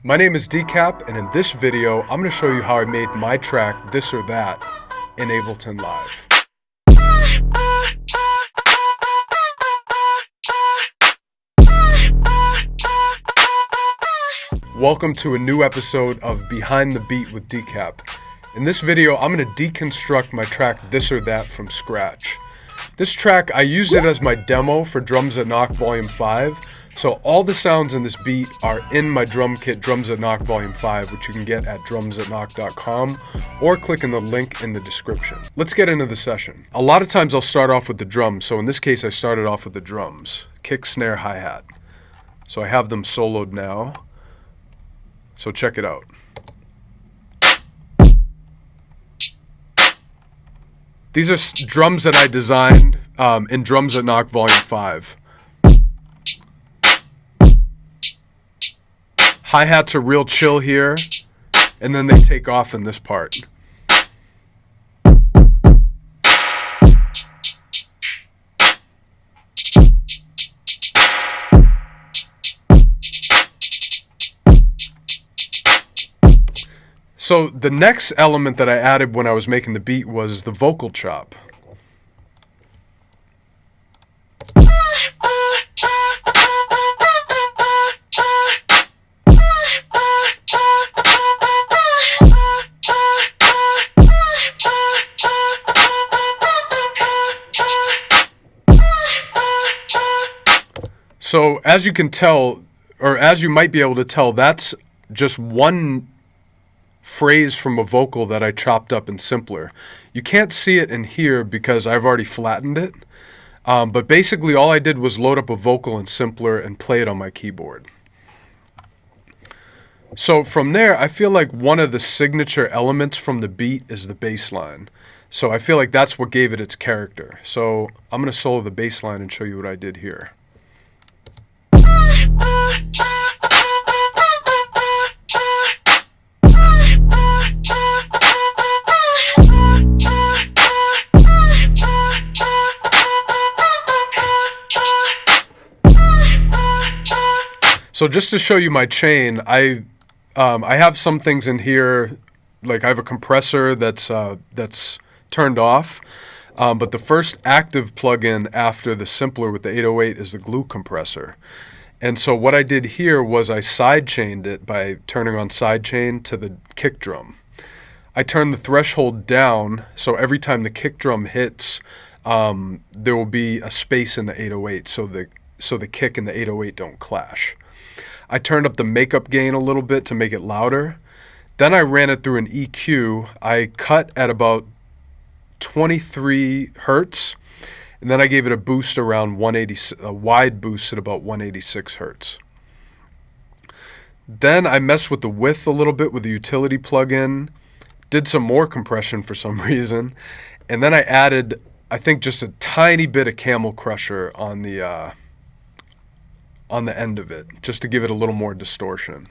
My name is DECAP, and in this video, I'm going to show you how I made my track, This or That, in Ableton Live. Welcome to a new episode of Behind the Beat with DECAP. In this video, I'm going to deconstruct my track, This or That, from scratch. This track, I used it as my demo for Drums That Knock Volume 5. So all the sounds in this beat are in my drum kit, Drums That Knock Volume 5, which you can get at drumsthatknock.com or click in the link in the description. Let's get into the session. A lot of times I'll start off with the drums. So in this case, I started off with the drums, kick, snare, hi-hat. So I have them soloed now. So check it out. These are drums that I designed in Drums That Knock Volume 5. Hi-hats are real chill here, and then they take off in this part. So the next element that I added when I was making the beat was the vocal chop. So as you can tell, or as you might be able to tell, that's just one phrase from a vocal that I chopped up in Simpler. You can't see it in here because I've already flattened it, but basically all I did was load up a vocal in Simpler and play it on my keyboard. So from there, I feel like one of the signature elements from the beat is the bass line. So I feel like that's what gave it its character. So I'm going to solo the bass line and show you what I did here. So just to show you my chain, I have some things in here, like I have a compressor that's turned off, but the first active plugin after the Simpler with the 808 is the glue compressor. And so what I did here was I sidechained it by turning on sidechain to the kick drum. I turned the threshold down, so every time the kick drum hits, there will be a space in the 808, so the kick and the 808 don't clash. I turned up the makeup gain a little bit to make it louder. Then I ran it through an EQ. I cut at about 23 hertz, and then I gave it a boost around 180, a wide boost at about 186 hertz. Then I messed with the width a little bit with the utility plugin, did some more compression for some reason, and then I added, I think, just a tiny bit of Camel Crusher on the end of it, just to give it a little more distortion.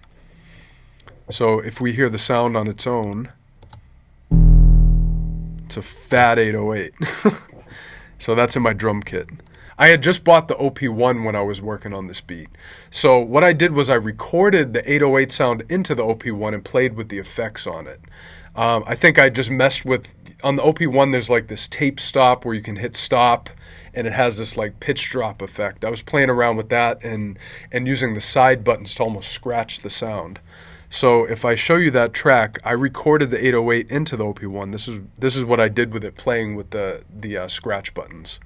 So if we hear the sound on its own, it's a fat 808. So that's in my drum kit. I had just bought the OP1 when I was working on this beat. So what I did was I recorded the 808 sound into the OP1 and played with the effects on it. I think I just messed with, on the OP1 there's like this tape stop where you can hit stop and it has this like pitch drop effect. I was playing around with that and using the side buttons to almost scratch the sound. So if I show you that track, I recorded the 808 into the OP1. This is what I did with it, playing with the scratch buttons.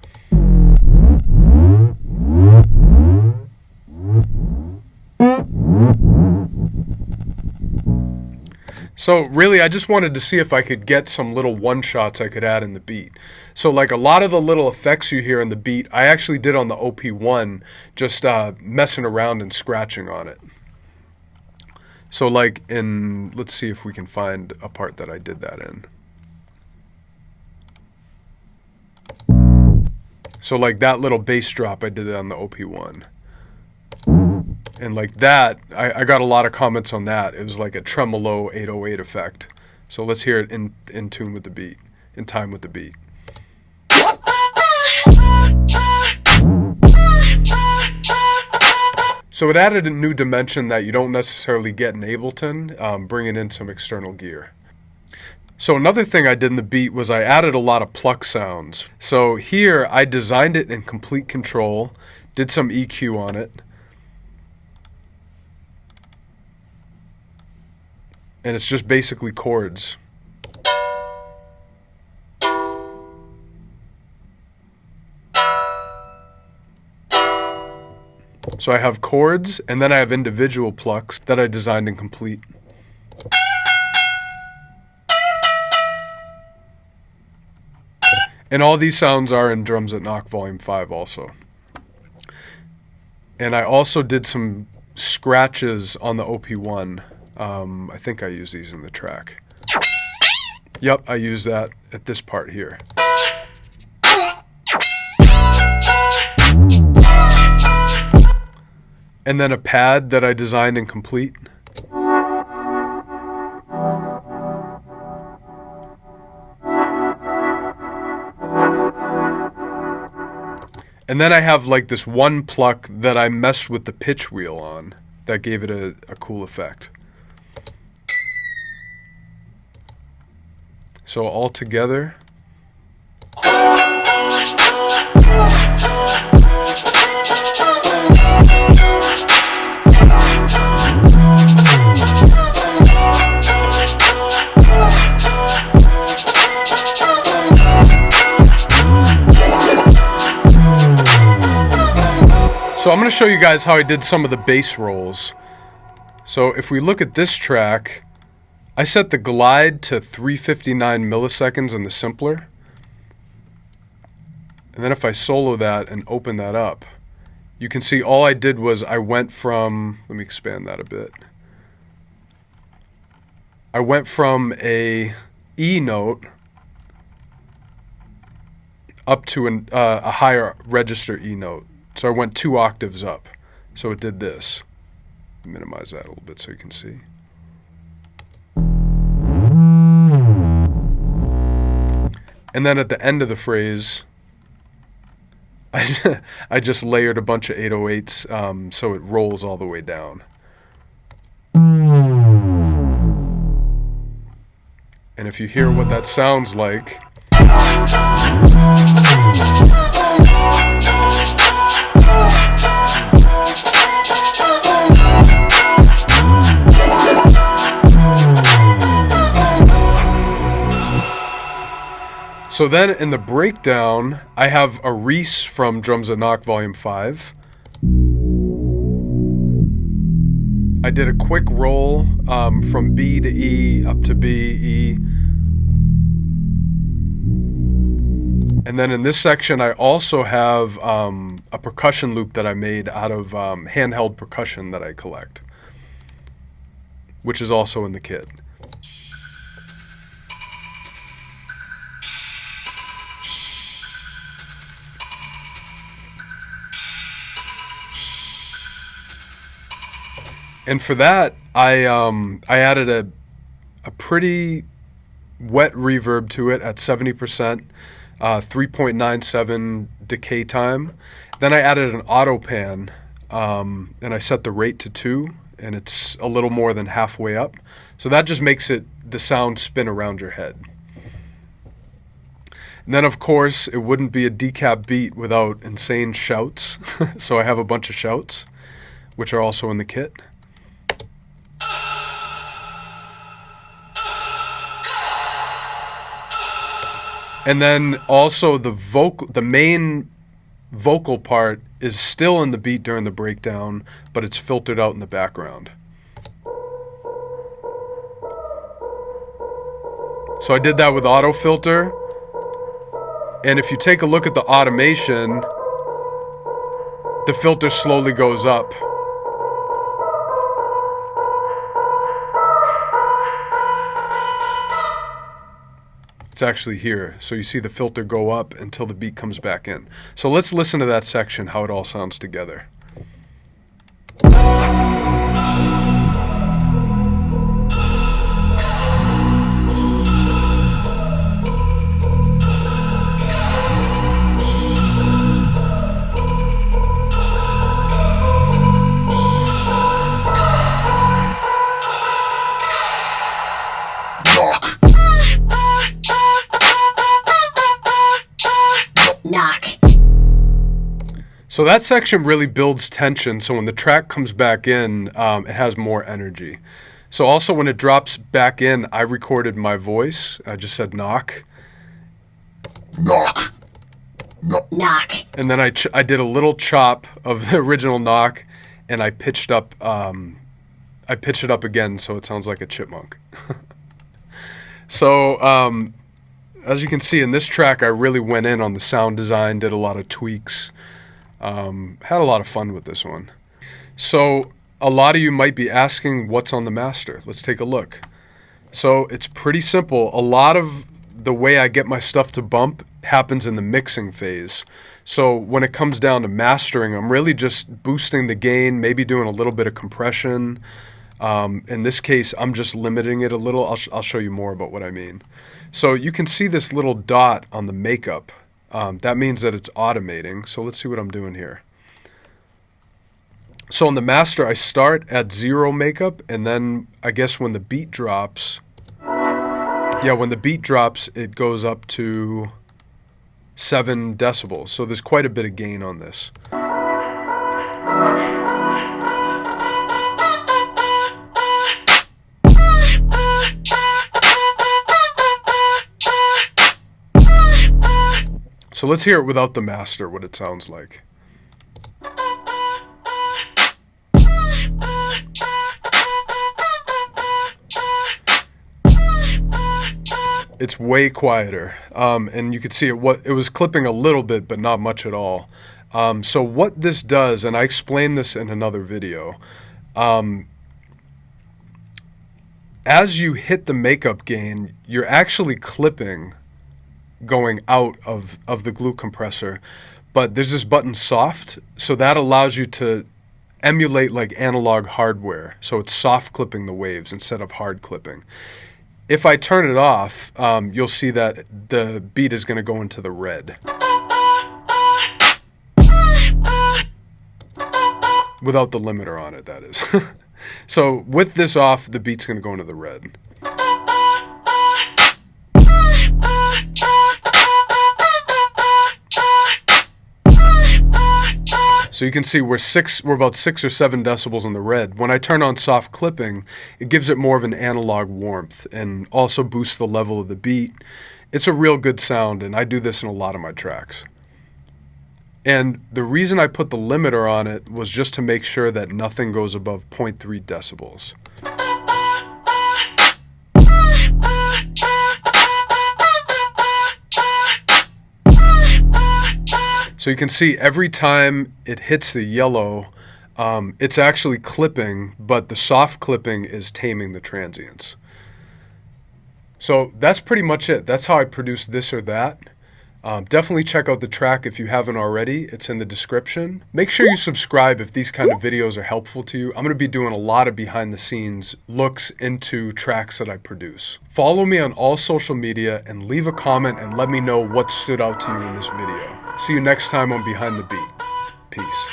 So really, I just wanted to see if I could get some little one-shots I could add in the beat. So like a lot of the little effects you hear in the beat, I actually did on the OP1, just messing around and scratching on it. So like in, let's see if we can find a part that I did that in. So like that little bass drop, I did it on the OP1. And like that, I got a lot of comments on that. It was like a tremolo 808 effect. So let's hear it in tune with the beat, in time with the beat. So it added a new dimension that you don't necessarily get in Ableton, bringing in some external gear. So another thing I did in the beat was I added a lot of Pluck Sounds. So here I designed it in complete control, did some EQ on it, and it's just basically chords. So I have chords, and then I have individual plucks that I designed in complete. And all these sounds are in Drums That Knock Volume 5 also. And I also did some scratches on the OP1. I think I used these in the track. Yep, I used that at this part here. And then a pad that I designed in complete. And then I have like this one pluck that I messed with the pitch wheel on that gave it a cool effect. So all together. So I'm going to show you guys how I did some of the bass rolls. So if we look at this track, I set the glide to 359 milliseconds in the simpler. And then if I solo that and open that up, you can see all I did was I went from, let me expand that a bit. I went from a E note up to a higher register E note. So I went 2 octaves up. So it did this. Minimize that a little bit so you can see. And then at the end of the phrase, I just layered a bunch of 808s so it rolls all the way down. And if you hear what that sounds like, so then in the breakdown, I have a Reese from Drums That Knock Volume 5. I did a quick roll from B to E up to B, E. And then in this section, I also have a percussion loop that I made out of handheld percussion that I collect, which is also in the kit. And for that, I added a pretty wet reverb to it at 70%, 3.97 decay time. Then I added an auto pan, and I set the rate to 2, and it's a little more than halfway up. So that just makes the sound spin around your head. And then, of course, it wouldn't be a DECAP beat without insane shouts. So I have a bunch of shouts, which are also in the kit. And then also the main vocal part is still in the beat during the breakdown, but it's filtered out in the background. So I did that with auto filter. And if you take a look at the automation, the filter slowly goes up. It's actually here. So you see the filter go up until the beat comes back in. So let's listen to that section, how it all sounds together. So that section really builds tension, so when the track comes back in, it has more energy. So also when it drops back in, I recorded my voice. I just said knock. Knock. Knock. And then I did a little chop of the original knock, and I pitched up. I pitch it up again, so it sounds like a chipmunk. So as you can see in this track, I really went in on the sound design, did a lot of tweaks. Had a lot of fun with this one. So a lot of you might be asking what's on the master. Let's take a look. So it's pretty simple. A lot of the way I get my stuff to bump happens in the mixing phase. So when it comes down to mastering, I'm really just boosting the gain, maybe doing a little bit of compression. In this case, I'm just limiting it a little. I'll show you more about what I mean. So you can see this little dot on the makeup. That means that it's automating. So let's see what I'm doing here. So on the master, I start at 0 makeup, and then I guess when the beat drops, when the beat drops, it goes up to 7 decibels. So there's quite a bit of gain on this. So let's hear it without the master, what it sounds like. It's way quieter, and you could see it was clipping a little bit, but not much at all. So what this does, and I explained this in another video, as you hit the makeup gain, you're actually clipping going out of the glue compressor, but there's this button soft, so that allows you to emulate like analog hardware, so it's soft clipping the waves instead of hard clipping. If I turn it off, you'll see that the beat is going to go into the red. Without the limiter on it, that is. So with this off, the beat's going to go into the red. So you can see we're about 6 or 7 decibels in the red. When I turn on soft clipping, it gives it more of an analog warmth and also boosts the level of the beat. It's a real good sound, and I do this in a lot of my tracks. And the reason I put the limiter on it was just to make sure that nothing goes above 0.3 decibels. So you can see every time it hits the yellow, it's actually clipping, but the soft clipping is taming the transients. So that's pretty much it. That's how I produce this or that. Definitely check out the track if you haven't already. It's in the description. Make sure you subscribe if these kind of videos are helpful to you. I'm going to be doing a lot of behind the scenes looks into tracks that I produce. Follow me on all social media and leave a comment and let me know what stood out to you in this video. See you next time on Behind the Beat. Peace.